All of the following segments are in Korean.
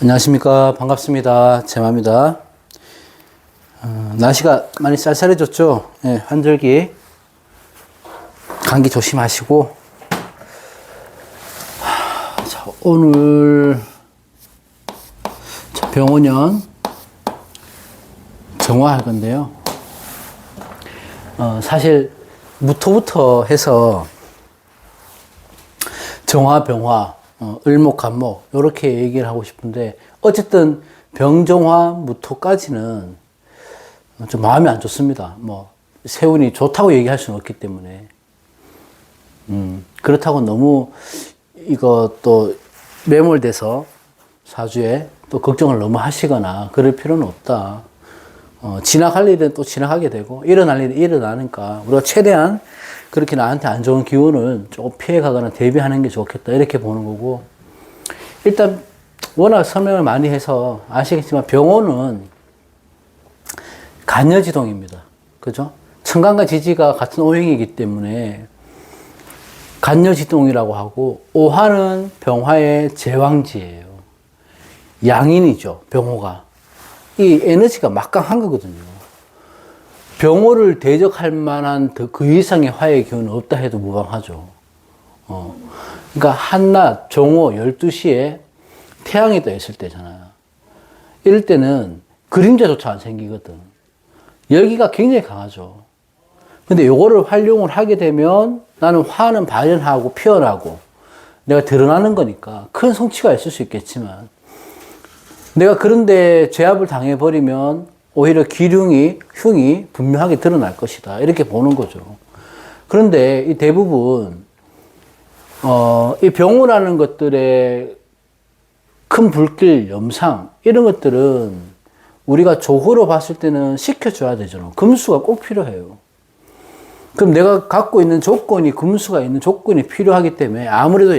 안녕하십니까. 반갑습니다. 제마입니다. 날씨가 많이 쌀쌀해졌죠. 네, 환절기 감기 조심하시고. 자, 오늘 병원연 정화할 건데요. 사실 무토부터 해서 정화, 병화, 을목, 간목 이렇게 얘기를 하고 싶은데, 어쨌든 병정화, 무토까지는 좀 마음이 안 좋습니다. 뭐 세운이 좋다고 얘기할 수는 없기 때문에. 그렇다고 너무 이거 또 매몰돼서 사주에 또 걱정을 너무 하시거나 그럴 필요는 없다. 지나갈 일은 또 지나가게 되고, 일어날 일은 일어나니까 우리가 최대한 그렇게 나한테 안 좋은 기운을 조금 피해가거나 대비하는 게 좋겠다, 이렇게 보는 거고. 일단 워낙 설명을 많이 해서 아시겠지만 병호는 간여지동입니다. 그죠? 천간과 지지가 같은 오행이기 때문에 간여지동이라고 하고, 오화는 병화의 제왕지예요. 양인이죠, 병호가. 이 에너지가 막강한 거거든요. 병호를 대적할 만한 그 이상의 화의 기운은 없다 해도 무방하죠. 그러니까 한낮 정오 12시에 태양이 떠 있을 때잖아요. 이럴 때는 그림자조차 안 생기거든. 열기가 굉장히 강하죠. 근데 요거를 활용을 하게 되면 나는 화는 발현하고 피어나고 내가 드러나는 거니까 큰 성취가 있을 수 있겠지만, 내가 그런데 제압을 당해버리면 오히려 흉이 분명하게 드러날 것이다, 이렇게 보는 거죠. 그런데 이 대부분 이 병호라는 것들의 큰 불길, 염상 이런 것들은 우리가 조호로 봤을 때는 시켜줘야 되잖아. 금수가 꼭 필요해요. 그럼 내가 갖고 있는 조건이, 금수가 있는 조건이 필요하기 때문에 아무래도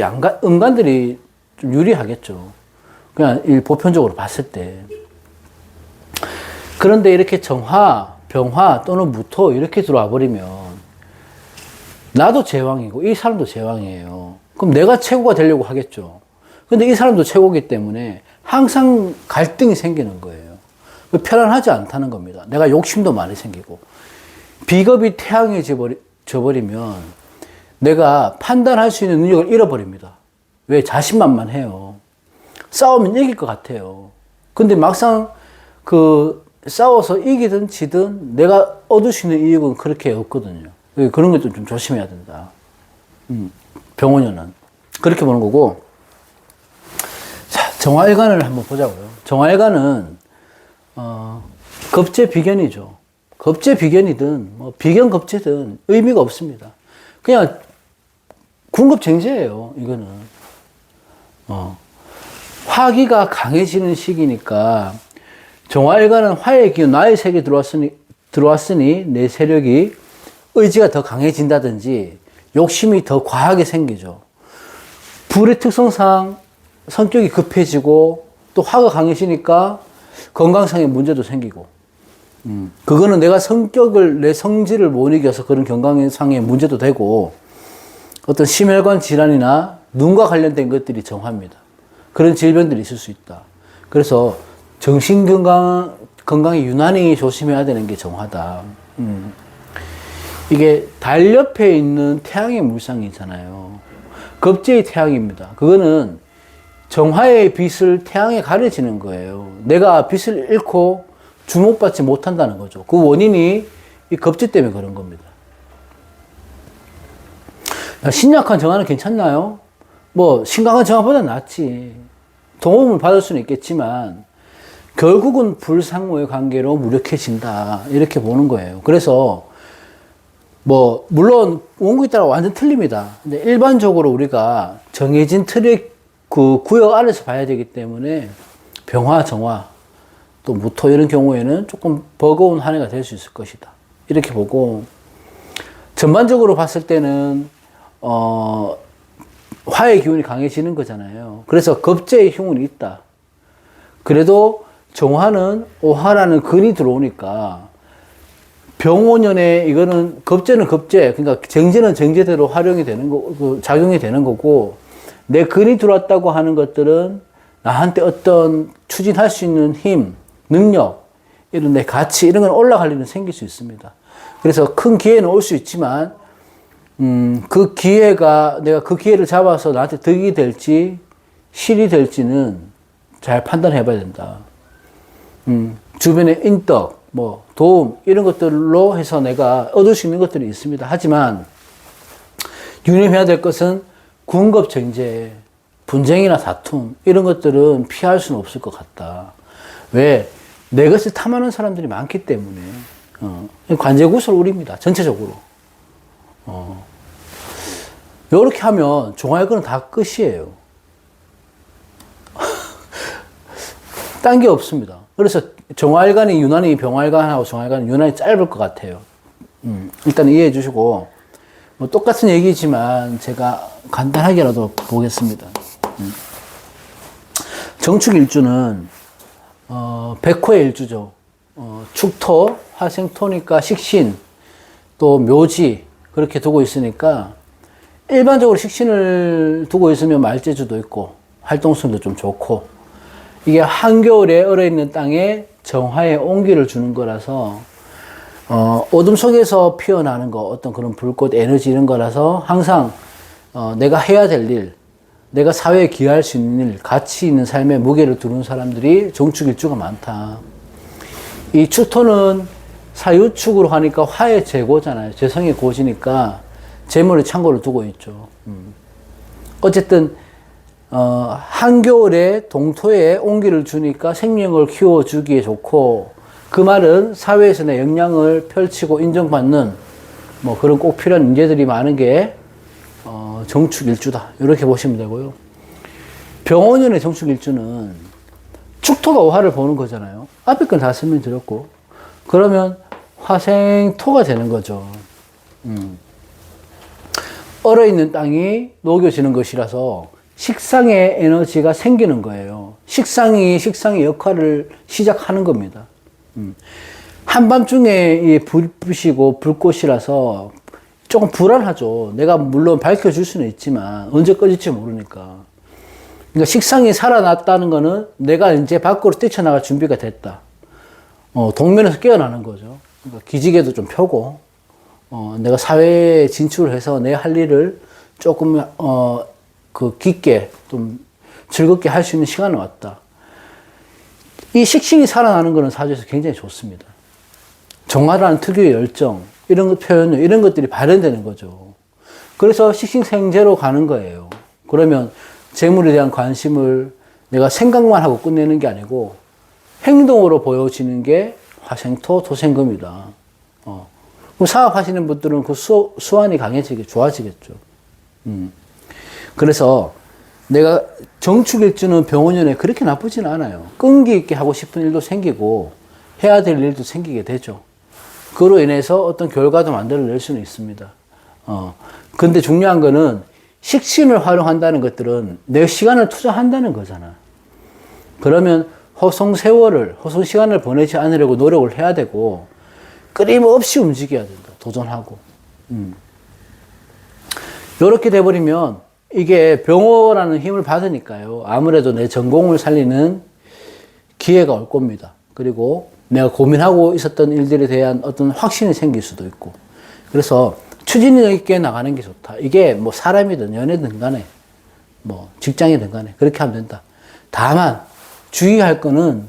음간들이 좀 유리하겠죠. 그냥 보편적으로 봤을 때. 그런데 이렇게 정화, 병화 또는 무토 이렇게 들어와 버리면 나도 제왕이고 이 사람도 제왕이에요. 그럼 내가 최고가 되려고 하겠죠. 근데 이 사람도 최고이기 때문에 항상 갈등이 생기는 거예요. 편안하지 않다는 겁니다. 내가 욕심도 많이 생기고. 비겁이 태양해져 버리면 내가 판단할 수 있는 능력을 잃어버립니다. 왜? 자신만만해요. 싸우면 이길 것 같아요. 근데 막상 싸워서 이기든 지든 내가 얻을 수 있는 이익은 그렇게 없거든요. 그런 것도 좀 조심해야 된다. 병원연은 그렇게 보는 거고. 자, 정화일간을 한번 보자고요. 정화일간은 겁재 비견이죠. 겁재 비견이든 뭐 비견 겁재든 의미가 없습니다. 그냥 군급쟁제예요, 이거는. 화기가 강해지는 시기니까, 정화일간은 화의 기운, 나의 세계에 들어왔으니 내 세력이, 의지가 더 강해진다든지 욕심이 더 과하게 생기죠. 불의 특성상 성격이 급해지고, 또 화가 강해지니까 건강상의 문제도 생기고, 그거는 내가 내 성질을 못 이겨서 그런 건강상의 문제도 되고, 어떤 심혈관 질환이나 눈과 관련된 것들이 정화입니다. 그런 질병들이 있을 수 있다. 그래서 정신 건강에 유난히 조심해야 되는 게 정화다. 이게 달 옆에 있는 태양의 물상이잖아요. 겁재의 태양입니다. 그거는 정화의 빛을 태양에 가려지는 거예요. 내가 빛을 잃고 주목받지 못한다는 거죠. 그 원인이 이 겁재 때문에 그런 겁니다. 신약한 정화는 괜찮나요? 뭐 심각한 정화보다 낫지. 도움을 받을 수는 있겠지만 결국은 불상호의 관계로 무력해진다, 이렇게 보는 거예요. 그래서 뭐 물론 원국에 따라 완전 틀립니다. 근데 일반적으로 우리가 정해진 틀의 그 구역 안에서 봐야 되기 때문에 병화, 정화, 또 무토 이런 경우에는 조금 버거운 한 해가 될 수 있을 것이다, 이렇게 보고, 전반적으로 봤을 때는 화의 기운이 강해지는 거잖아요. 그래서 겁재의 흉은 있다. 그래도 정화는 오화라는 근이 들어오니까 병오년에 이거는 겁재는 겁재, 그러니까 정제는 정제대로 활용이 되는 거, 작용이 되는 거고, 내 근이 들어왔다고 하는 것들은 나한테 어떤 추진할 수 있는 힘, 능력, 이런 내 가치, 이런 건 올라갈 일은 생길 수 있습니다. 그래서 큰 기회는 올 수 있지만, 그 기회가, 내가 그 기회를 잡아서 나한테 득이 될지, 실이 될지는 잘 판단해 봐야 된다. 주변의 인덕, 뭐, 도움, 이런 것들로 해서 내가 얻을 수 있는 것들이 있습니다. 하지만, 유념해야 될 것은 군겁정제, 분쟁이나 다툼, 이런 것들은 피할 수는 없을 것 같다. 왜? 내 것을 탐하는 사람들이 많기 때문에, 관제구설울입니다. 전체적으로. 요렇게 하면 종합은 다 끝이에요. 딴 게 없습니다. 그래서 정화일관이 유난히 병화일관하고 정화일관은 유난히 짧을 것 같아요. 일단 이해해 주시고, 뭐 똑같은 얘기지만 제가 간단하게라도 보겠습니다. 정축일주는 백호의 일주죠. 축토, 화생토니까 식신, 또 묘지 그렇게 두고 있으니까 일반적으로 식신을 두고 있으면 말재주도 있고 활동성도 좀 좋고, 이게 한겨울에 얼어있는 땅에 정화의 온기를 주는 거라서 어둠 속에서 피어나는 거, 어떤 그런 불꽃 에너지 이런 거라서 항상 내가 해야 될 일, 내가 사회에 기여할 수 있는 일, 가치 있는 삶에 무게를 두는 사람들이 정축일주가 많다. 이 축토는 사유축으로 하니까 화의 재고잖아요. 재성의 고지니까 재물의 창고를 두고 있죠. 어쨌든 한겨울에 동토에 온기를 주니까 생명을 키워주기에 좋고, 그 말은 사회에서 내 역량을 펼치고 인정받는 뭐 그런 꼭 필요한 인재들이 많은 게 정축일주다. 이렇게 보시면 되고요. 병오년의 정축일주는 축토가 오화를 보는 거잖아요. 앞에 건 다 설명드렸고, 그러면 화생토가 되는 거죠. 얼어있는 땅이 녹여지는 것이라서 식상의 에너지가 생기는 거예요. 식상이 식상의 역할을 시작하는 겁니다. 한밤중에 불빛이고 불꽃이라서 조금 불안하죠. 내가 물론 밝혀줄 수는 있지만 언제 꺼질지 모르니까. 그러니까 식상이 살아났다는 거는 내가 이제 밖으로 뛰쳐나갈 준비가 됐다. 동면에서 깨어나는 거죠. 그러니까 기지개도 좀 펴고, 내가 사회에 진출을 해서 내 할 일을 조금, 깊게, 좀 즐겁게 할 수 있는 시간이 왔다. 이 식신이 살아나는 것은 사주에서 굉장히 좋습니다. 정화라는 특유의 열정, 이런 표현, 이런 것들이 발현되는 거죠. 그래서 식신생재로 가는 거예요. 그러면 재물에 대한 관심을 내가 생각만 하고 끝내는 게 아니고 행동으로 보여지는 게 화생토, 토생금이다. 그럼 사업하시는 분들은 그 수완이 좋아지겠죠. 그래서 내가 정축일주는 병오년에 그렇게 나쁘지는 않아요. 끈기 있게 하고 싶은 일도 생기고 해야 될 일도 생기게 되죠. 그로 인해서 어떤 결과도 만들어낼 수는 있습니다. 근데 중요한 거는 식신을 활용한다는 것들은 내 시간을 투자한다는 거잖아. 그러면 허송세월을, 허송시간을 보내지 않으려고 노력을 해야 되고, 끊임없이 움직여야 된다. 도전하고. 이렇게 돼버리면 이게 병호라는 힘을 받으니까요. 아무래도 내 전공을 살리는 기회가 올 겁니다. 그리고 내가 고민하고 있었던 일들에 대한 어떤 확신이 생길 수도 있고. 그래서 추진력 있게 나가는 게 좋다. 이게 뭐 사람이든 연애든 간에, 뭐 직장이든 간에 그렇게 하면 된다. 다만 주의할 거는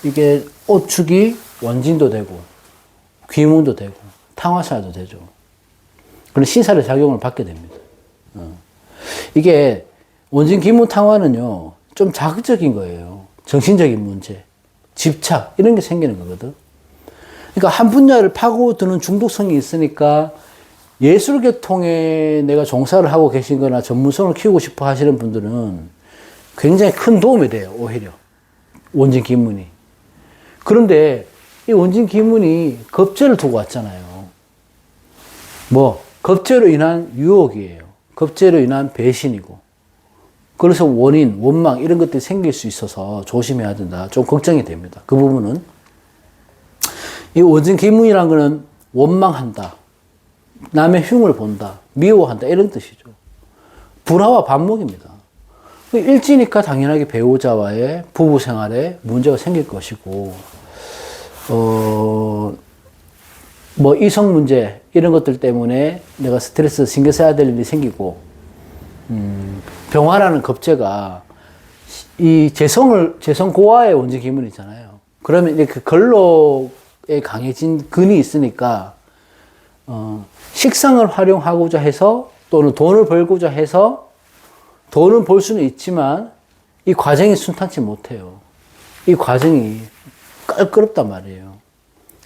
이게 오축이 원진도 되고 귀문도 되고 탕화사도 되죠. 그런 신살의 작용을 받게 됩니다. 이게 원진 귀문 탕화는요 좀 자극적인 거예요. 정신적인 문제, 집착 이런 게 생기는 거거든. 그러니까 한 분야를 파고드는 중독성이 있으니까 예술계통에 내가 종사를 하고 계신 거나 전문성을 키우고 싶어 하시는 분들은 굉장히 큰 도움이 돼요, 오히려. 원진 기문이. 그런데 이 원진 기문이 겁재를 두고 왔잖아요. 겁재로 인한 유혹이에요. 겁재로 인한 배신이고. 그래서 원인, 원망 이런 것들이 생길 수 있어서 조심해야 된다. 좀 걱정이 됩니다. 그 부분은. 이 원진 기문이라는 거는 원망한다. 남의 흉을 본다. 미워한다. 이런 뜻이죠. 불화와 반목입니다. 일지니까 당연하게 배우자와의 부부 생활에 문제가 생길 것이고, 뭐 이성 문제 이런 것들 때문에 내가 스트레스 신경 써야 될 일이 생기고, 병화라는 겁재가 이 재성 고화의 원진 기문이잖아요. 그러면 이제 그 걸록에 강해진 근이 있으니까 식상을 활용하고자 해서 또는 돈을 벌고자 해서 돈은 벌 수는 있지만 이 과정이 순탄치 못해요. 이 과정이 껄끄럽단 말이에요.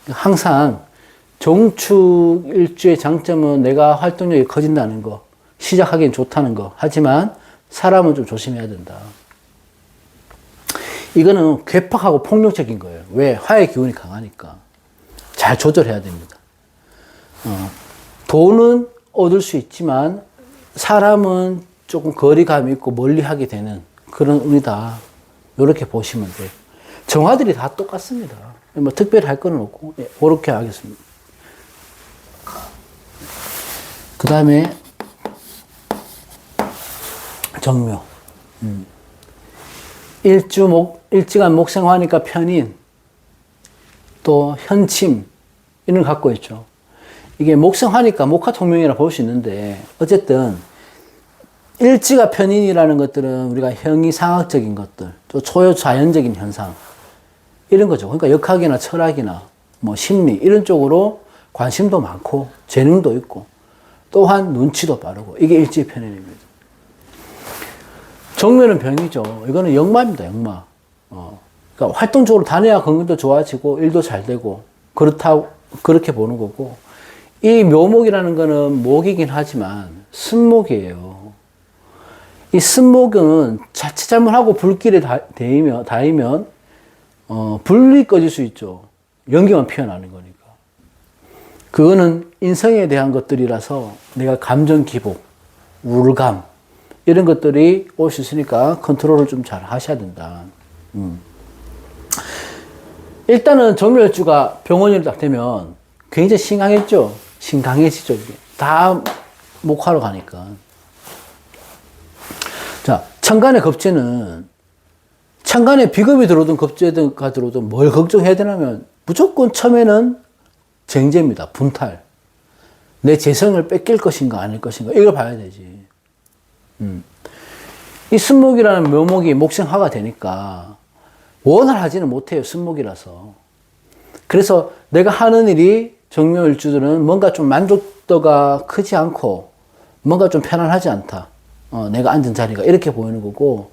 항상 종축 일주의 장점은 내가 활동력이 커진다는 거, 시작하기엔 좋다는 거. 하지만 사람은 좀 조심해야 된다. 이거는 괴팍하고 폭력적인 거예요. 왜? 화의 기운이 강하니까. 잘 조절해야 됩니다. 돈은 얻을 수 있지만 사람은 조금 거리감이 있고 멀리 하게 되는 그런 운이다. 이렇게 보시면 돼요. 정화들이 다 똑같습니다. 뭐 특별히 할 건 없고, 예, 그렇게 하겠습니다. 그 다음에 정묘. 일지간 목생화니까 편인, 또 현침, 이런 걸 갖고 있죠. 이게 목생화니까 목화통명이라 볼 수 있는데, 어쨌든, 일지가 편인이라는 것들은 우리가 형이상학적인 것들, 또 초자연적인 현상, 이런 거죠. 그러니까 역학이나 철학이나 뭐 심리, 이런 쪽으로 관심도 많고, 재능도 있고, 또한 눈치도 빠르고, 이게 일지 편인입니다. 정묘는 병이죠. 이거는 역마입니다, 역마. 그러니까 활동적으로 다녀야 건강도 좋아지고, 일도 잘 되고, 그렇게 보는 거고, 이 묘목이라는 거는 목이긴 하지만, 쓴목이에요. 이 쓴목은 자칫 잘못하고 불길에 닿으면, 불이 꺼질 수 있죠. 연기만 피어나는 거니까. 그거는 인성에 대한 것들이라서 내가 감정 기복, 우울감, 이런 것들이 올 수 있으니까 컨트롤을 좀 잘 하셔야 된다. 일단은 정묘일주가 병원이 딱 되면 굉장히 심강했죠. 심강해지죠. 이게. 다 목화로 가니까. 자, 천간의 겁재는 천간에 비겁이 들어오든 겁재가 들어오든 뭘 걱정해야 되냐면 무조건 처음에는 쟁제입니다. 분탈. 내 재성을 뺏길 것인가 아닐 것인가 이걸 봐야 되지. 이 쓴목이라는 묘목이 목생화가 되니까 원활하지는 못해요. 쓴목이라서. 그래서 내가 하는 일이 정묘일주들은 뭔가 좀 만족도가 크지 않고 뭔가 좀 편안하지 않다. 내가 앉은 자리가 이렇게 보이는 거고,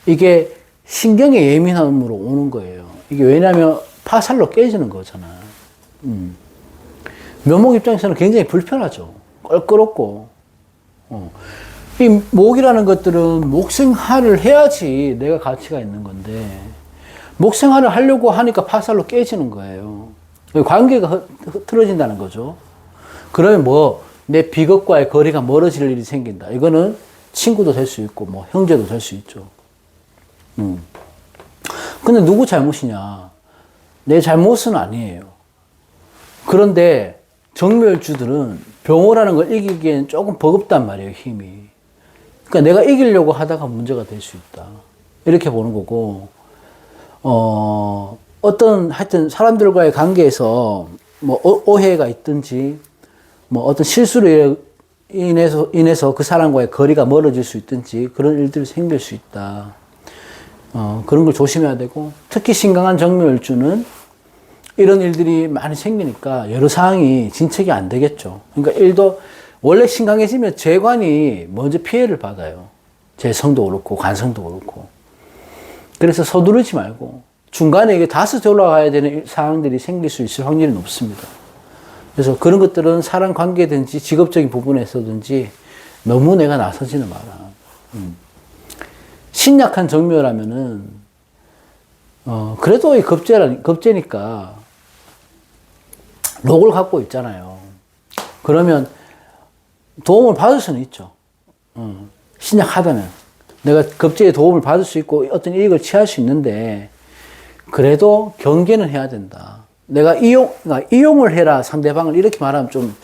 이게 신경의 예민함으로 오는 거예요. 이게 왜냐하면 파살로 깨지는 거잖아. 묘목 입장에서는 굉장히 불편하죠. 껄끄럽고. 이 목이라는 것들은 목생화를 해야지 내가 가치가 있는 건데, 목생화를 하려고 하니까 파살로 깨지는 거예요. 관계가 틀어진다는 거죠. 그러면 뭐, 내 비겁과의 거리가 멀어질 일이 생긴다. 이거는 친구도 될 수 있고, 뭐, 형제도 될 수 있죠. 근데 누구 잘못이냐? 내 잘못은 아니에요. 그런데 정묘일주들은 병호라는 걸 이기기엔 조금 버겁단 말이에요, 힘이. 그러니까 내가 이기려고 하다가 문제가 될 수 있다. 이렇게 보는 거고, 하여튼 사람들과의 관계에서 뭐 오해가 있든지, 뭐 어떤 실수로 인해서 그 사람과의 거리가 멀어질 수 있든지 그런 일들이 생길 수 있다. 그런 걸 조심해야 되고, 특히 신강한 정묘일주는 이런 일들이 많이 생기니까 여러 상황이 진척이 안 되겠죠. 그러니까 일도 원래 신강해지면 재관이 먼저 피해를 받아요. 재성도 그렇고 관성도 그렇고. 그래서 서두르지 말고 중간에 이게 다시 올라가야 되는 상황들이 생길 수 있을 확률이 높습니다. 그래서 그런 것들은 사람 관계든지 직업적인 부분에서든지 너무 내가 나서지는 마라. 신약한 정묘라면은, 그래도 이 겁재니까 록을 갖고 있잖아요. 그러면 도움을 받을 수는 있죠. 신약하다면. 내가 급제에 도움을 받을 수 있고 어떤 이익을 취할 수 있는데 그래도 경계는 해야 된다. 내가 그러니까 이용을 해라 상대방을 이렇게 말하면 좀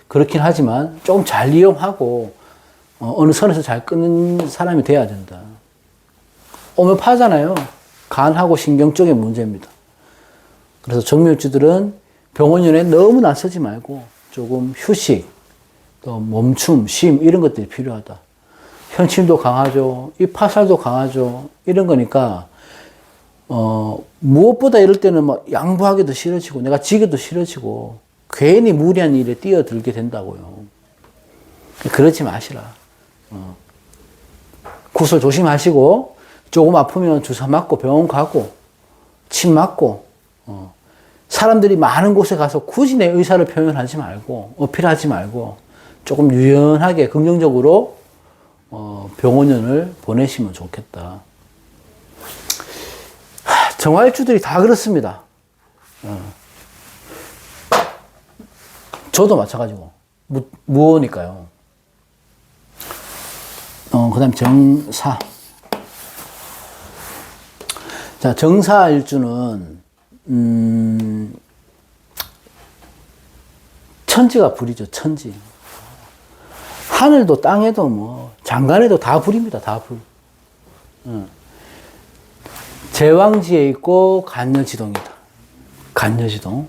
그렇긴 하지만 조금 잘 이용하고 어느 선에서 잘 끊는 사람이 돼야 된다. 오면 파잖아요. 간하고 신경 쪽의 문제입니다. 그래서 정밀주들은 병원연에 너무 나서지 말고 조금 휴식, 또 멈춤, 쉼 이런 것들이 필요하다. 현침도 강하죠. 이 파살도 강하죠. 이런 거니까 무엇보다 이럴 때는 막 양보하기도 싫어지고 내가 지기도 싫어지고 괜히 무리한 일에 뛰어들게 된다고요. 그러지 마시라. 구슬 조심하시고 조금 아프면 주사 맞고 병원 가고 침 맞고 사람들이 많은 곳에 가서 굳이 내 의사를 표현하지 말고 어필하지 말고 조금 유연하게 긍정적으로 병원연을 보내시면 좋겠다. 정화일주들이 다 그렇습니다. 저도 마찬가지고 무오니까요. 그 다음 정사. 자, 정사일주는 천지가 불이죠. 천지. 하늘도 땅에도 뭐 장간에도 다 불입니다. 다 불. 제왕지에 있고 간여지동이다. 간여지동.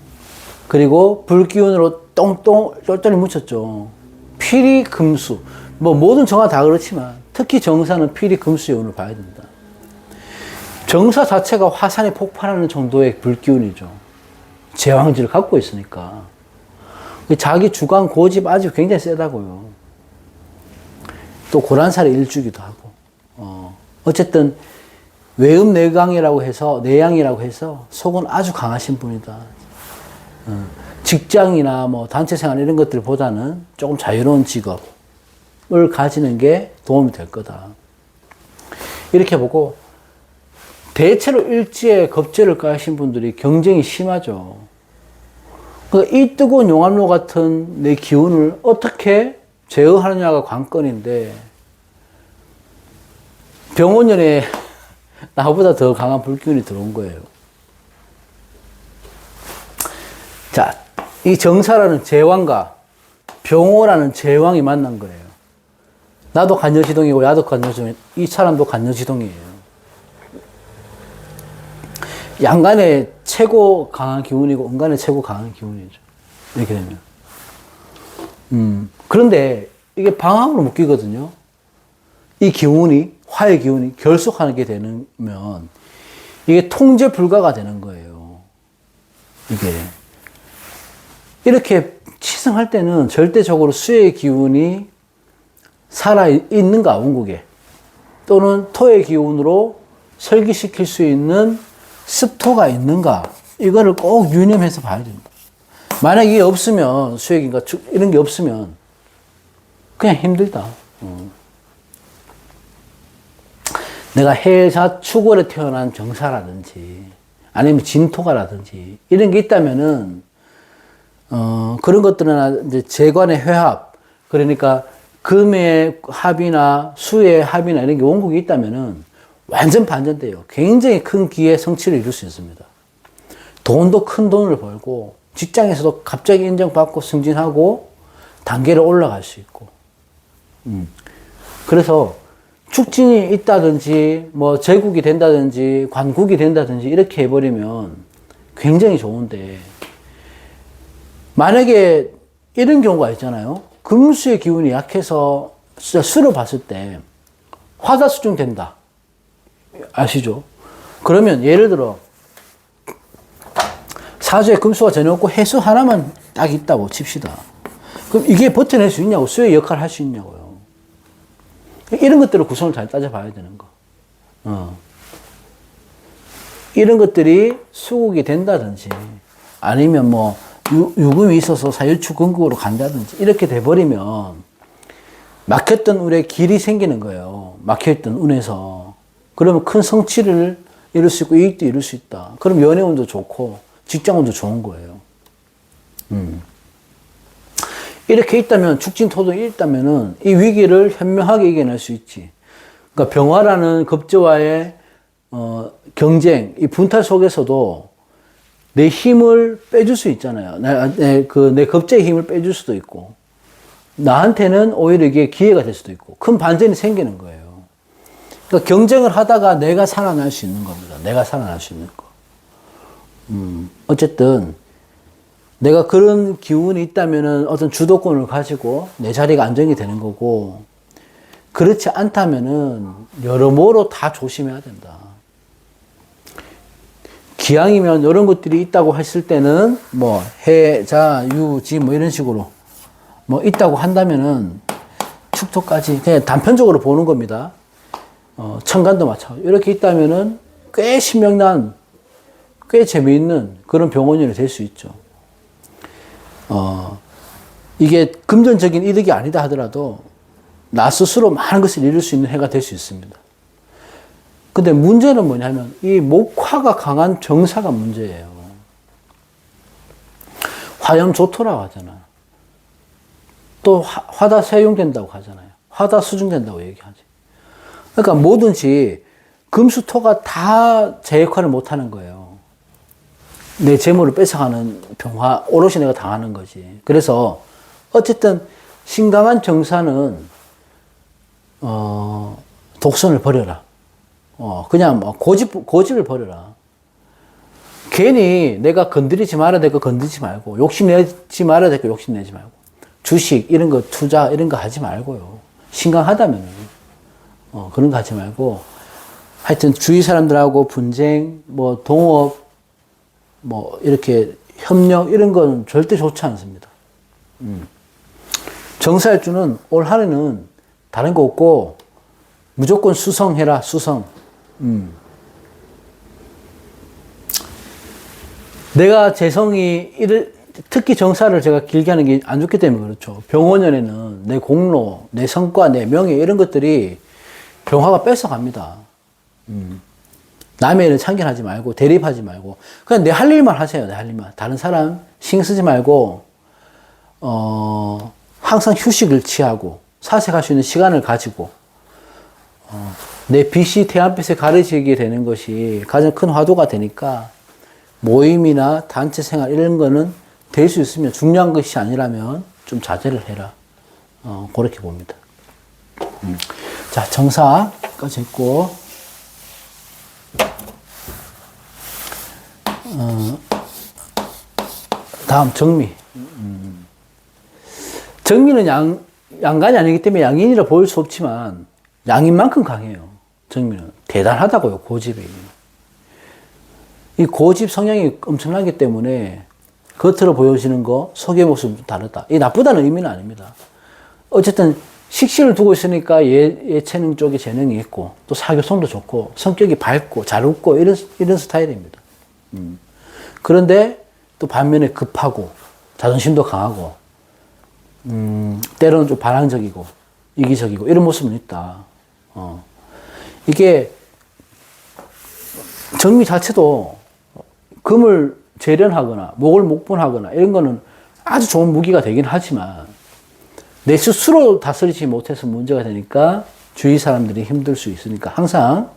그리고 불기운으로 똘똘히 묻혔죠. 필이 금수. 뭐 모든 정화 다 그렇지만 특히 정사는 필이 금수의 운을 봐야 된다. 정사 자체가 화산이 폭발하는 정도의 불기운이죠. 제왕지를 갖고 있으니까. 자기 주관 고집 아주 굉장히 세다고요. 또 고란살의 일주기도 하고. 어쨌든 외음내강이라고 해서 내양이라고 해서 속은 아주 강하신 분이다. 직장이나 뭐 단체 생활 이런 것들보다는 조금 자유로운 직업을 가지는 게 도움이 될 거다. 이렇게 보고 대체로 일지에 겁재를 까신 분들이 경쟁이 심하죠. 그러니까 이 뜨거운 용암로 같은 내 기운을 어떻게 제어하느냐가 관건인데 병원연에 나보다 더 강한 불기운이 들어온 거예요. 자, 이 정사라는 제왕과 병호라는 제왕이 만난 거예요. 나도 간여지동이고 야도 간여지동, 이 사람도 간여지동이에요. 양간에 최고 강한 기운이고 음간에 최고 강한 기운이죠. 이렇게 되면. 그런데 이게 방황으로 묶이거든요. 이 기운이, 화의 기운이 결속하게 되면 이게 통제 불가가 되는 거예요. 이게. 이렇게 치성할 때는 절대적으로 수의 기운이 살아있는가, 원국에. 또는 토의 기운으로 설기시킬 수 있는 습토가 있는가. 이거를 꼭 유념해서 봐야 된다. 만약 이게 없으면, 수액인가, 이런 게 없으면, 그냥 힘들다. 내가 해자 축월에 태어난 정사라든지, 아니면 진토가라든지, 이런 게 있다면은, 그런 것들은 이제 재관의 회합, 그러니까 금의 합이나 수의 합이나 이런 게 원국이 있다면은 완전 반전돼요. 굉장히 큰 기회 성취를 이룰 수 있습니다. 돈도 큰 돈을 벌고, 직장에서도 갑자기 인정받고 승진하고, 단계를 올라갈 수 있고. 그래서 축진이 있다든지, 뭐 제국이 된다든지, 관국이 된다든지, 이렇게 해버리면 굉장히 좋은데, 만약에 이런 경우가 있잖아요. 금수의 기운이 약해서 진짜 수로 봤을 때 화다수중 된다. 아시죠? 그러면 예를 들어 사주에 금수가 전혀 없고 해수 하나만 딱 있다고 칩시다. 그럼 이게 버텨낼 수 있냐고, 수의 역할을 할 수 있냐고요. 이런 것들을 구성을 잘 따져봐야 되는 거. 이런 것들이 수국이 된다든지 아니면 뭐 유금이 있어서 사유축 근국으로 간다든지 이렇게 돼버리면 막혔던 운에 길이 생기는 거예요. 막혀있던 운에서. 그러면 큰 성취를 이룰 수 있고 이익도 이룰 수 있다. 그럼 연애운도 좋고 직장운도 좋은 거예요. 이렇게 있다면, 축진토도 있다면은 이 위기를 현명하게 이겨낼 수 있지. 그러니까 병화라는 급제와의 경쟁, 이 분탈 속에서도 내 힘을 빼줄 수 있잖아요. 내 급제의 힘을 빼줄 수도 있고, 나한테는 오히려 이게 기회가 될 수도 있고, 큰 반전이 생기는 거예요. 그러니까 경쟁을 하다가 내가 살아날 수 있는 겁니다. 내가 살아날 수 있는 거. 어쨌든, 내가 그런 기운이 있다면은 어떤 주도권을 가지고 내 자리가 안정이 되는 거고, 그렇지 않다면은 여러모로 다 조심해야 된다. 기왕이면 이런 것들이 있다고 했을 때는 뭐 해, 자, 유, 지 뭐 이런 식으로 뭐 있다고 한다면은 축토까지 그냥 단편적으로 보는 겁니다. 천간도 마찬가지. 이렇게 있다면은 꽤 신명난, 꽤 재미있는 그런 병원년이 될 수 있죠. 이게 금전적인 이득이 아니다 하더라도 나 스스로 많은 것을 이룰 수 있는 해가 될 수 있습니다. 근데 문제는 뭐냐면 이 목화가 강한 정사가 문제예요. 화염조토라고 하잖아. 또 화다 세용된다고 하잖아요. 화다 수중된다고 얘기하지. 그러니까 뭐든지 금수토가 다 제 역할을 못하는 거예요. 내 재물을 뺏어가는 병화 오롯이 내가 당하는 거지. 그래서 어쨌든 신강한 정사는 독선을 버려라. 그냥 뭐 고집을 버려라. 괜히 내가 건드리지 말아야 될 거 건드리지 말고, 욕심내지 말아야 될 거 욕심내지 말고, 주식, 이런 거, 투자, 이런 거 하지 말고요. 신강하다면은, 그런 거 하지 말고, 하여튼 주위 사람들하고 분쟁, 뭐, 동업, 뭐, 이렇게 협력, 이런 건 절대 좋지 않습니다. 정사일주는 올 한해는 다른 거 없고, 무조건 수성해라, 수성. 내가 재성이, 특히 정사를 제가 길게 하는 게 안 좋기 때문에 그렇죠. 병원년에는 내 공로, 내 성과, 내 명예, 이런 것들이 병화가 뺏어갑니다. 남의 일을 참견하지 말고, 대립하지 말고, 그냥 내 할 일만 하세요, 내 할 일만. 다른 사람 신경 쓰지 말고, 항상 휴식을 취하고, 사색할 수 있는 시간을 가지고, 내 빛이 태양빛에 가려지게 되는 것이 가장 큰 화두가 되니까 모임이나 단체 생활 이런 거는 될 수 있으면 중요한 것이 아니라면 좀 자제를 해라. 그렇게 봅니다. 자, 정사까지 했고, 다음 정미. 정미는 양간이 아니기 때문에 양인이라 보일 수 없지만 양인만큼 강해요. 정미는 대단하다고요. 고집이. 이 고집 성향이 엄청나기 때문에 겉으로 보여지는 거 속의 모습은 좀 다르다. 이 나쁘다는 의미는 아닙니다. 어쨌든 식신을 두고 있으니까 예체능 쪽에 재능이 있고 또 사교성도 좋고 성격이 밝고 잘 웃고 이런 스타일입니다. 그런데 또 반면에 급하고 자존심도 강하고 때로는 좀 반항적이고 이기적이고 이런 모습은 있다. 이게 정미 자체도 금을 재련하거나 목을 목분하거나 이런 거는 아주 좋은 무기가 되긴 하지만 내 스스로 다스리지 못해서 문제가 되니까 주위 사람들이 힘들 수 있으니까 항상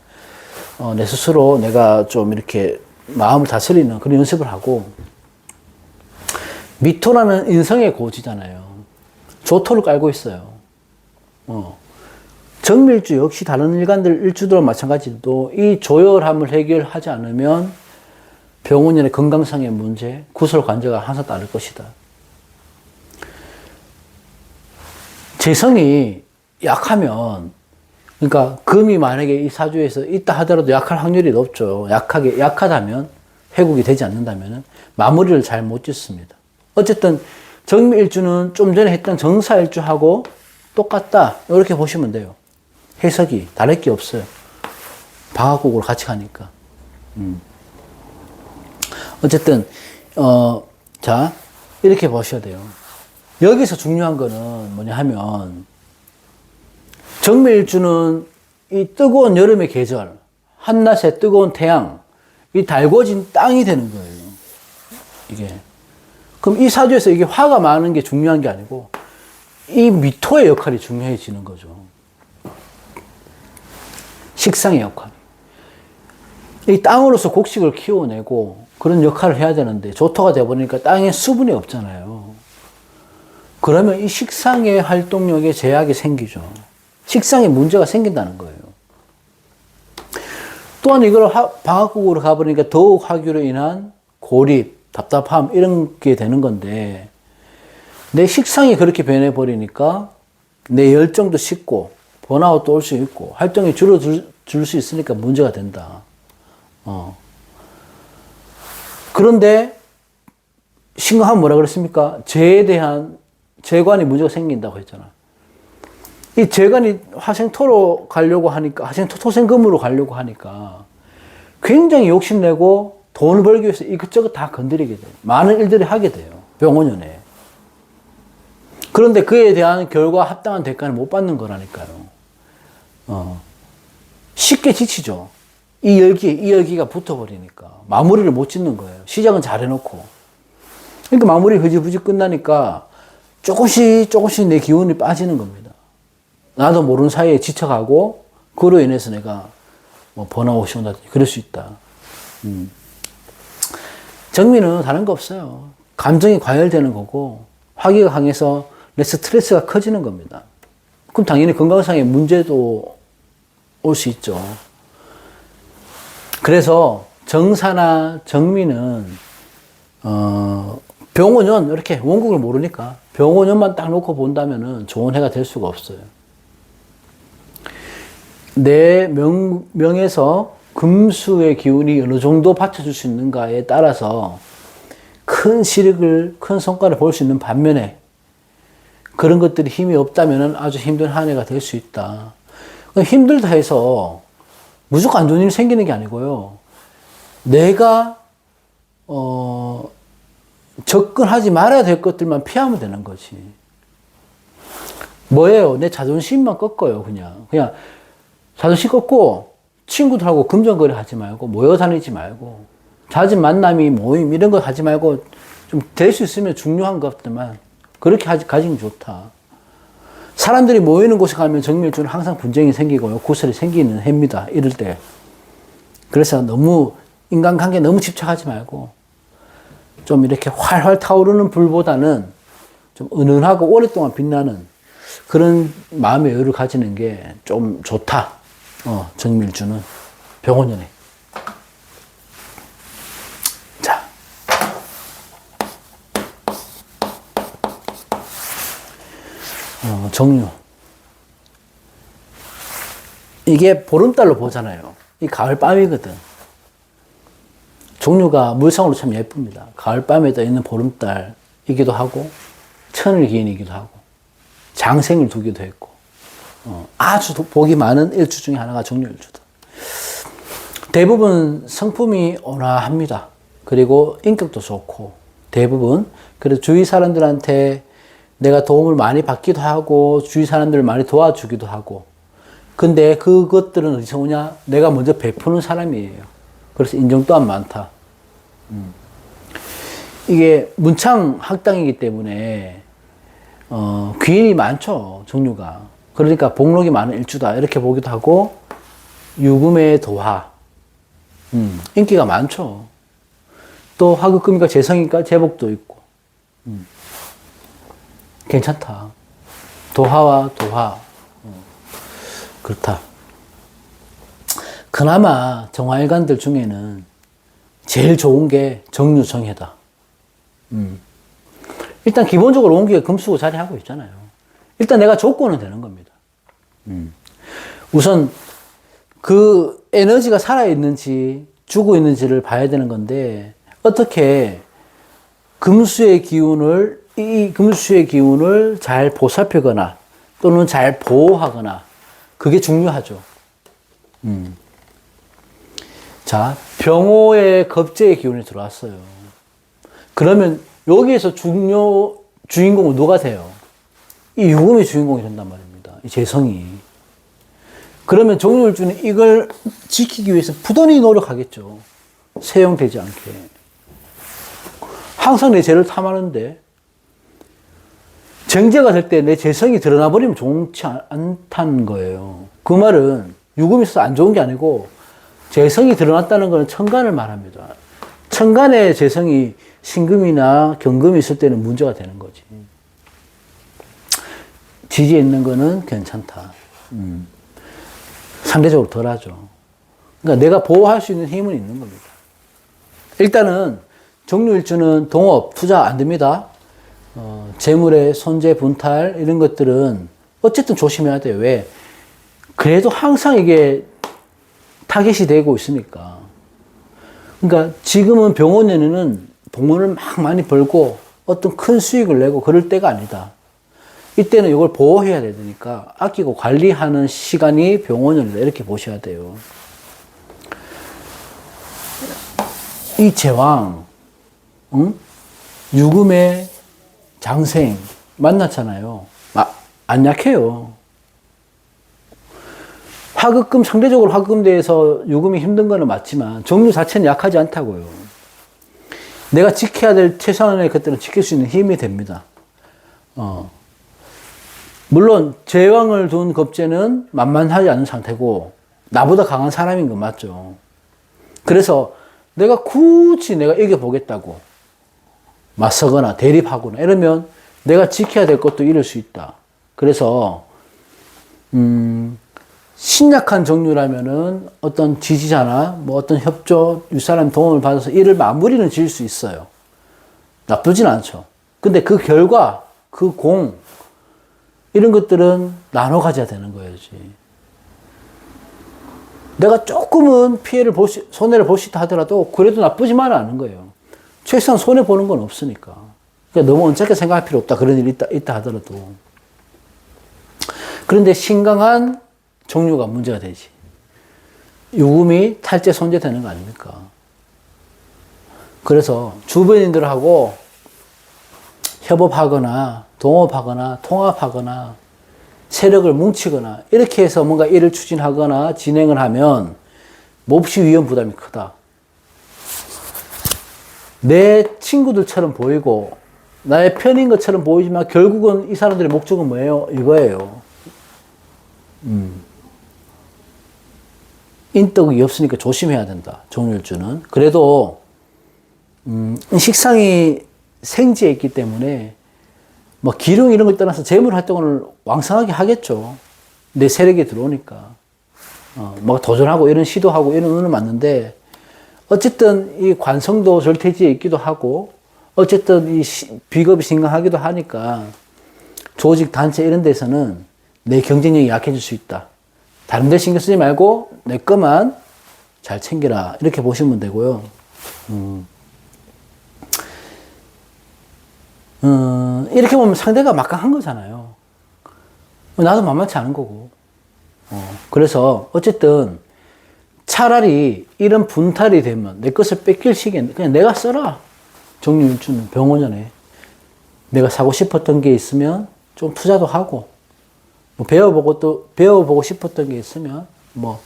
내 스스로 내가 좀 이렇게 마음을 다스리는 그런 연습을 하고, 미토라는 인성의 고지잖아요. 조토를 깔고 있어요. 정밀주 역시 다른 일주들과 마찬가지로 이 조열함을 해결하지 않으면 병원연의 건강상의 문제, 구설관제가 항상 따를 것이다. 재성이 약하면, 그러니까 금이 만약에 이 사주에서 있다 하더라도 약할 확률이 높죠. 약하다면, 회복이 되지 않는다면 마무리를 잘 못 짓습니다. 어쨌든 정미일주는 좀 전에 했던 정사일주하고 똑같다. 이렇게 보시면 돼요. 해석이 다를 게 없어요. 방학국으로 같이 가니까. 어쨌든 자, 이렇게 보셔야 돼요. 여기서 중요한 거는 뭐냐 하면, 정미일주는 이 뜨거운 여름의 계절, 한낮에 뜨거운 태양, 이 달궈진 땅이 되는 거예요. 이게. 그럼 이 사주에서 이게 화가 많은 게 중요한 게 아니고 이 미토의 역할이 중요해지는 거죠. 식상의 역할. 이 땅으로서 곡식을 키워내고 그런 역할을 해야 되는데 조토가 되어버리니까 땅에 수분이 없잖아요. 그러면 이 식상의 활동력에 제약이 생기죠. 식상에 문제가 생긴다는 거예요. 또한 이걸 방앗국으로 가버리니까 더욱 화기로 인한 고립, 답답함 이런 게 되는 건데 내 식상이 그렇게 변해버리니까 내 열정도 식고 번아웃도 올 수 있고 활동이 줄어들 수 있으니까 문제가 된다. 그런데 심각하면 뭐라 그랬습니까? 죄에 대한 재관이 문제가 생긴다고 했잖아. 이 재관이 화생토로 가려고 하니까, 토생금으로 가려고 하니까 굉장히 욕심내고 돈을 벌기 위해서 이것저것 다 건드리게 돼요. 많은 일들이 하게 돼요. 병원연에. 그런데 그에 대한 결과 합당한 대가를 못 받는 거라니까요. 쉽게 지치죠. 이 열기가 붙어버리니까. 마무리를 못 짓는 거예요. 시작은 잘 해놓고. 그러니까 마무리 흐지부지 끝나니까 조금씩 내 기운이 빠지는 겁니다. 나도 모르는 사이에 지쳐가고, 그로 인해서 내가 뭐 번아웃이 온다든지 그럴 수 있다. 정미는 다른 거 없어요. 감정이 과열되는 거고, 화기가 강해서 내 스트레스가 커지는 겁니다. 그럼 당연히 건강상의 문제도 올 수 있죠. 그래서 정사나 정미는 병원연 이렇게 원국을 모르니까 병원연만 딱 놓고 본다면은 좋은 해가 될 수가 없어요. 내 명에서 금수의 기운이 어느 정도 받쳐줄 수 있는가에 따라서 큰 실익을, 큰 성과를 볼 수 있는 반면에 그런 것들이 힘이 없다면 아주 힘든 한 해가 될 수 있다. 힘들다 해서 무조건 안 좋은 일이 생기는 게 아니고요. 내가 접근하지 말아야 될 것들만 피하면 되는 거지. 뭐예요? 내 자존심만 꺾어요. 그냥 자존심 꺾고 친구들하고 금전거래 하지 말고 모여 다니지 말고 잦은 만남이 모임 이런 거 하지 말고 좀 될 수 있으면 중요한 것들만 그렇게 가지면 좋다. 사람들이 모이는 곳에 가면 정밀주는 항상 분쟁이 생기고요. 구설이 생기는 해입니다. 이럴 때. 그래서 너무 인간관계에 너무 집착하지 말고 좀 이렇게 활활 타오르는 불보다는 좀 은은하고 오랫동안 빛나는 그런 마음의 여유를 가지는 게 좀 좋다. 정밀주는 병원연애. 자. 정유. 이게 보름달로 보잖아요. 이 가을밤이거든. 종류가 물상으로 참 예쁩니다. 가을밤에 떠 있는 보름달이기도 하고, 천일기인이기도 하고, 장생을 두기도 했고, 아주 복이 많은 일주 중에 하나가 정유일주다. 대부분 성품이 온화합니다. 그리고 인격도 좋고, 대부분, 그래서 주위 사람들한테 내가 도움을 많이 받기도 하고, 주위 사람들을 많이 도와주기도 하고, 근데 그것들은 어디서 오냐? 내가 먼저 베푸는 사람이에요. 그래서 인정 또한 많다. 이게 문창 학당이기 때문에, 귀인이 많죠, 종류가. 그러니까 복록이 많은 일주다. 이렇게 보기도 하고, 유금의 도화. 인기가 많죠. 또 화급금이니까 재성이니까 제복도 있고. 괜찮다. 도화와 도화. 그렇다. 그나마 정화일관들 중에는 제일 좋은 게 정유정해다. 일단 기본적으로 원기가 금수고 자리하고 있잖아요. 일단 내가 조건은 되는 겁니다. 우선 그 에너지가 살아있는지 죽어 있는지를 봐야 되는 건데 어떻게 이 금수의 기운을 잘 보살피거나 또는 잘 보호하거나 그게 중요하죠. 자, 병호의 겁재의 기운이 들어왔어요. 그러면 여기에서 주인공은 누가 돼요? 이 유금의 주인공이 된단 말입니다. 이 재성이. 그러면 정유일주는 이걸 지키기 위해서 부단히 노력하겠죠. 세용되지 않게. 항상 내 죄를 탐하는데 정제가 될 때 내 재성이 드러나 버리면 좋지 않다는 거예요. 그 말은 유금이 있어서 안 좋은 게 아니고 재성이 드러났다는 것은 천간을 말합니다. 천간의 재성이 신금이나 경금이 있을 때는 문제가 되는 거지. 지지에 있는 거는 괜찮다. 상대적으로 덜하죠. 그러니까 내가 보호할 수 있는 힘은 있는 겁니다. 일단은 정유일주는 동업, 투자 안 됩니다. 재물의 손재, 분탈 이런 것들은 어쨌든 조심해야 돼요. 왜? 그래도 항상 이게 타겟이 되고 있으니까. 그러니까 지금은 병원에는 돈을 막 많이 벌고 어떤 큰 수익을 내고 그럴 때가 아니다. 이때는 이걸 보호해야 되니까 아끼고 관리하는 시간이 병원이다. 이렇게 보셔야 돼요. 이 제왕, 유금의 장생 만났잖아요. 안 약해요. 화급금, 상대적으로 화급금 대해서 유금이 힘든 거는 맞지만 정유 자체는 약하지 않다고요. 내가 지켜야 될 최소한의 것들은 지킬 수 있는 힘이 됩니다. 물론 제왕을 둔 겁재는 만만하지 않은 상태고 나보다 강한 사람인 건 맞죠. 그래서 내가 굳이 내가 이겨보겠다고 맞서거나 대립하거나 이러면 내가 지켜야 될 것도 잃을 수 있다. 그래서 신약한 정유라면은 어떤 지지자나 뭐 어떤 협조, 윗사람 도움을 받아서 일을 마무리는 지을 수 있어요. 나쁘진 않죠. 근데 그 결과, 그 공, 이런 것들은 나눠 가져야 되는 거예요지. 내가 조금은 피해를 손해를 볼 수 있다 하더라도 그래도 나쁘지만은 않은 거예요. 최소한 손해보는 건 없으니까. 그러니까 너무 언짢게 생각할 필요 없다. 그런 일이 있다 하더라도. 그런데 신강한 종류가 문제가 되지. 유금이 탈재 손재되는 거 아닙니까? 그래서 주변인들하고 협업하거나 동업하거나 통합하거나 세력을 뭉치거나 이렇게 해서 뭔가 일을 추진하거나 진행을 하면 몹시 위험 부담이 크다. 내 친구들처럼 보이고 나의 편인 것처럼 보이지만 결국은 이 사람들의 목적은 뭐예요? 이거예요. 인덕이 없으니까 조심해야 된다. 정유일주는. 그래도 식상이 생지에 있기 때문에 뭐 기능 이런 걸 떠나서 재물 활동을 왕성하게 하겠죠. 내 세력이 들어오니까. 뭐 도전하고 이런 시도하고 이런 의는 맞는데 어쨌든 이 관성도 절퇴지에 있기도 하고 어쨌든 이 비겁이 심각하기도 하니까 조직, 단체 이런 데서는 내 경쟁력이 약해질 수 있다. 다른 데 신경 쓰지 말고 내 것만 잘 챙겨라. 이렇게 보시면 되고요. 이렇게 보면 상대가 막강한 거잖아요. 나도 만만치 않은 거고. 그래서 어쨌든 차라리 이런 분탈이 되면 내 것을 뺏길 시기에 그냥 내가 써라. 정유일주는 병원연에 내가 사고 싶었던 게 있으면 좀 투자도 하고 뭐 배워보고 싶었던 게 있으면 뭐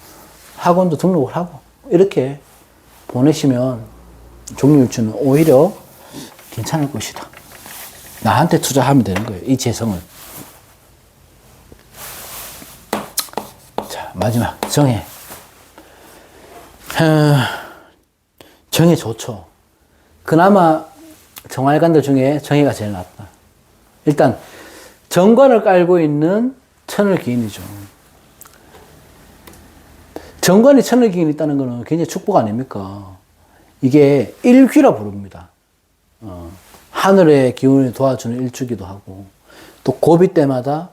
학원도 등록을 하고 이렇게 보내시면 정유일주는 오히려 괜찮을 것이다. 나한테 투자하면 되는 거예요. 이 재성을. 자, 마지막 정해. 정해 좋죠. 그나마 정활관들 중에 정해가 제일 낫다. 일단 정관을 깔고 있는 천을기인이죠. 정관이 천을기인이 있다는 것은 굉장히 축복 아닙니까? 이게 일귀라 부릅니다. 하늘의 기운을 도와주는 일주기도 하고 또 고비 때마다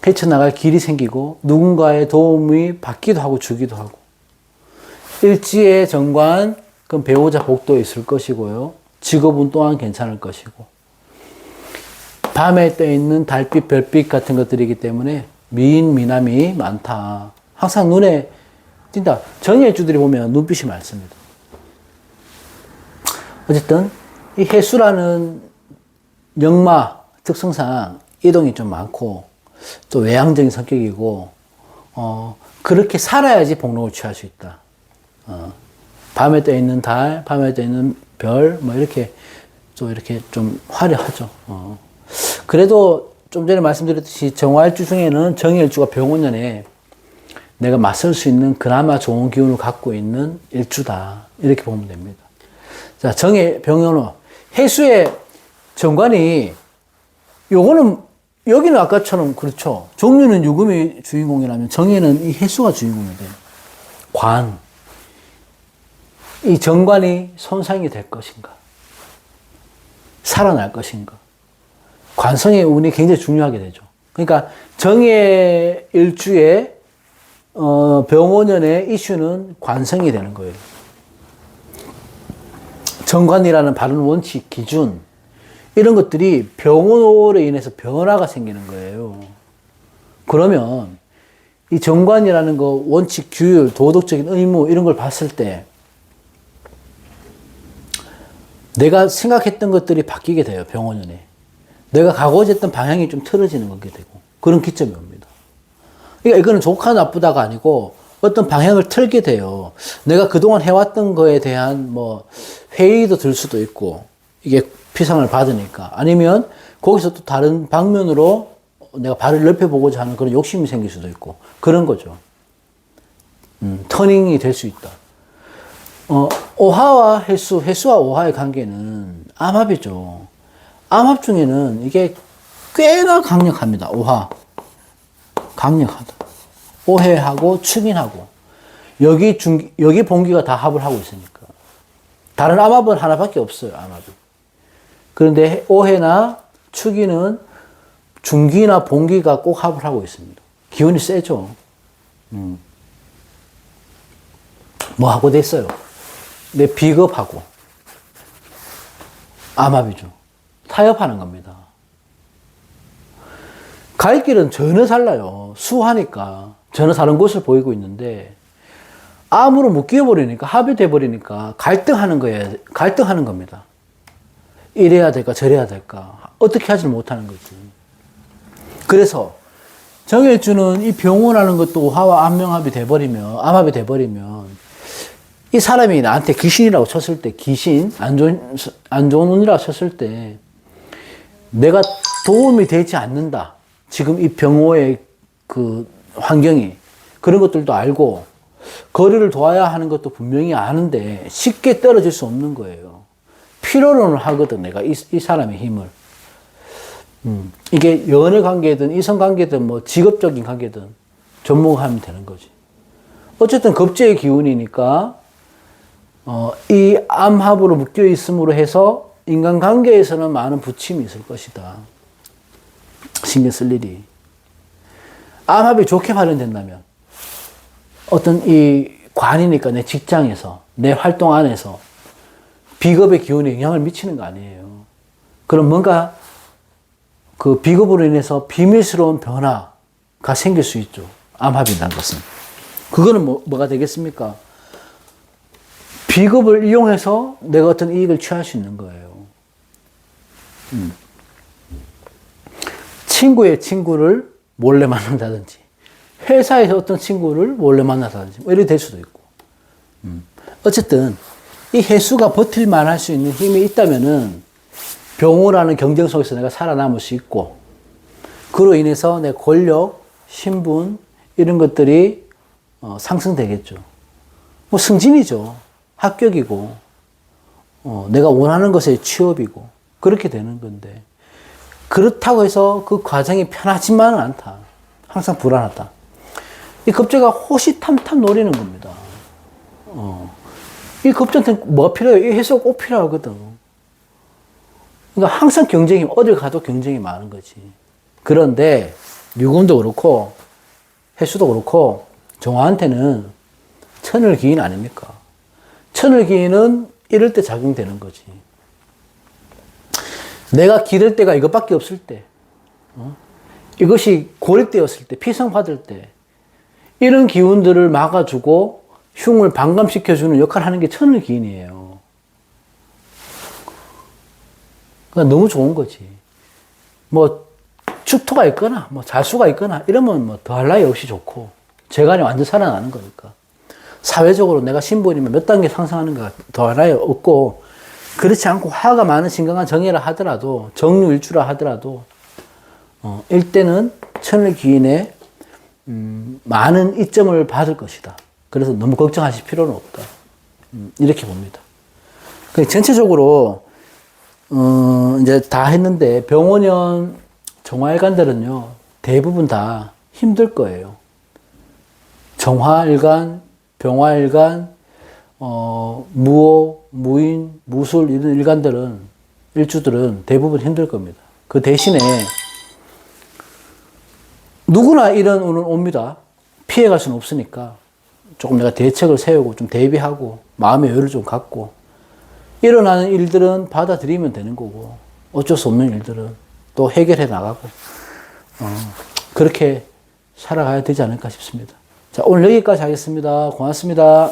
헤쳐나갈 길이 생기고 누군가의 도움이 받기도 하고 주기도 하고 일지의 정관 그럼 배우자 복도 있을 것이고요. 직업은 또한 괜찮을 것이고 밤에 떠 있는 달빛, 별빛 같은 것들이기 때문에 미인, 미남이 많다. 항상 눈에 띈다. 정예주들이 보면 눈빛이 많습니다. 어쨌든 이 해수라는 역마 특성상 이동이 좀 많고 또 외향적인 성격이고 그렇게 살아야지 복록을 취할 수 있다. 밤에 떠 있는 달, 밤에 떠 있는 별, 뭐 이렇게 좀 화려하죠. 그래도 좀 전에 말씀드렸듯이 정화일주 중에는 정일주가 병원년에 내가 맞설 수 있는 그나마 좋은 기운을 갖고 있는 일주다. 이렇게 보면 됩니다. 자, 정의 병연호. 해수의 정관이, 요거는, 여기는 아까처럼 그렇죠. 정유는 유금이 주인공이라면 정의는 이 해수가 주인공이 돼요. 관. 이 정관이 손상이 될 것인가? 살아날 것인가? 관성의 운이 굉장히 중요하게 되죠. 그러니까 정의 일주의 병오년의 이슈는 관성이 되는 거예요. 정관이라는 바른 원칙, 기준 이런 것들이 병오로 인해서 변화가 생기는 거예요. 그러면 이 정관이라는 거 원칙, 규율, 도덕적인 의무 이런 걸 봤을 때 내가 생각했던 것들이 바뀌게 돼요. 병오년에. 내가 가고자 했던 방향이 좀 틀어지는 거게 되고 그런 기점이 옵니다. 그러니까 이거는 좋다 나쁘다가 아니고 어떤 방향을 틀게 돼요. 내가 그동안 해왔던 거에 대한 뭐 회의도 들 수도 있고 이게 피상을 받으니까 아니면 거기서 또 다른 방면으로 내가 발을 넓혀보고자 하는 그런 욕심이 생길 수도 있고 그런 거죠. 터닝이 될 수 있다. 오화와 해수, 해수와 오화의 관계는 암합이죠. 암합 중에는 이게 꽤나 강력합니다. 오화. 강력하다. 오해하고 축인하고. 여기 본기가 다 합을 하고 있으니까. 다른 암합은 하나밖에 없어요, 암합이. 그런데 오해나 축인은 중기나 본기가 꼭 합을 하고 있습니다. 기운이 세죠. 뭐 하고 됐어요? 내 비겁하고. 암합이죠. 타협하는 겁니다. 갈 길은 전혀 달라요. 수하니까 전혀 다른 곳을 보이고 있는데 암으로 묶여버리니까 합이 돼버리니까 갈등하는 거예요. 갈등하는 겁니다. 이래야 될까 저래야 될까 어떻게 하지 못하는 거지. 그래서 정일주는 이 병호라는 것도 오화와 암명합이 돼버리면 암합이 돼버리면 이 사람이 나한테 귀신이라고 쳤을 때 귀신 안 좋은 운이라고 쳤을 때 내가 도움이 되지 않는다. 지금 이 병호의 그 환경이 그런 것들도 알고 거리를 둬야 하는 것도 분명히 아는데 쉽게 떨어질 수 없는 거예요. 필요로는 하거든 내가 이 사람의 힘을. 이게 연애 관계든 이성 관계든 뭐 직업적인 관계든 접목하면 되는 거지. 어쨌든 겁재의 기운이니까 이 암합으로 묶여 있음으로 해서 인간관계에서는 많은 부침이 있을 것이다. 신경 쓸 일이. 암합이 좋게 활용된다면 어떤 이 관이니까 내 직장에서 내 활동 안에서 비겁의 기운에 영향을 미치는 거 아니에요. 그럼 뭔가 그 비겁으로 인해서 비밀스러운 변화가 생길 수 있죠. 암합이라는 것은. 그거는 뭐가 되겠습니까? 비겁을 이용해서 내가 어떤 이익을 취할 수 있는 거예요. 친구의 친구를 몰래 만난다든지, 회사에서 어떤 친구를 몰래 만난다든지, 뭐 이렇게 될 수도 있고. 어쨌든, 이 해수가 버틸만 할 수 있는 힘이 있다면은, 병호라는 경쟁 속에서 내가 살아남을 수 있고, 그로 인해서 내 권력, 신분, 이런 것들이 상승되겠죠. 뭐 승진이죠. 합격이고, 내가 원하는 것의 취업이고, 그렇게 되는 건데, 그렇다고 해서 그 과정이 편하지만은 않다. 항상 불안하다. 이 겁재가 호시탐탐 노리는 겁니다. 이 겁재한테 뭐가 필요해요? 이 해수가 꼭 필요하거든. 그러니까 항상 경쟁이, 어딜 가도 경쟁이 많은 거지. 그런데, 유금도 그렇고, 해수도 그렇고, 정화한테는 천을기인 아닙니까? 천을기인은 이럴 때 작용되는 거지. 내가 기를 때가 이것밖에 없을 때, 이것이 고립되었을 때, 피성받을 때, 이런 기운들을 막아주고 흉을 반감시켜주는 역할을 하는 게 천을기인이에요. 그러니까 너무 좋은 거지. 뭐, 축토가 있거나, 뭐, 잘수가 있거나, 이러면 뭐, 더할 나위 없이 좋고, 재간이 완전 살아나는 거니까. 사회적으로 내가 신분이면 몇 단계 상승하는가 더할 나위 없고, 그렇지 않고 화가 많은 신강한 정예라 하더라도, 정유일주라 하더라도, 일대는 천을기인의, 많은 이점을 받을 것이다. 그래서 너무 걱정하실 필요는 없다. 이렇게 봅니다. 전체적으로 이제 다 했는데 병원형 정화일관들은요 대부분 다 힘들 거예요. 정화일관, 병화일관, 무호, 무인, 무술 이런 일주들은 대부분 힘들 겁니다. 그 대신에 누구나 이런 운은 옵니다. 피해갈 수는 없으니까 조금 내가 대책을 세우고 좀 대비하고 마음의 여유를 좀 갖고 일어나는 일들은 받아들이면 되는 거고 어쩔 수 없는 일들은 또 해결해 나가고 그렇게 살아가야 되지 않을까 싶습니다. 자, 오늘 여기까지 하겠습니다. 고맙습니다.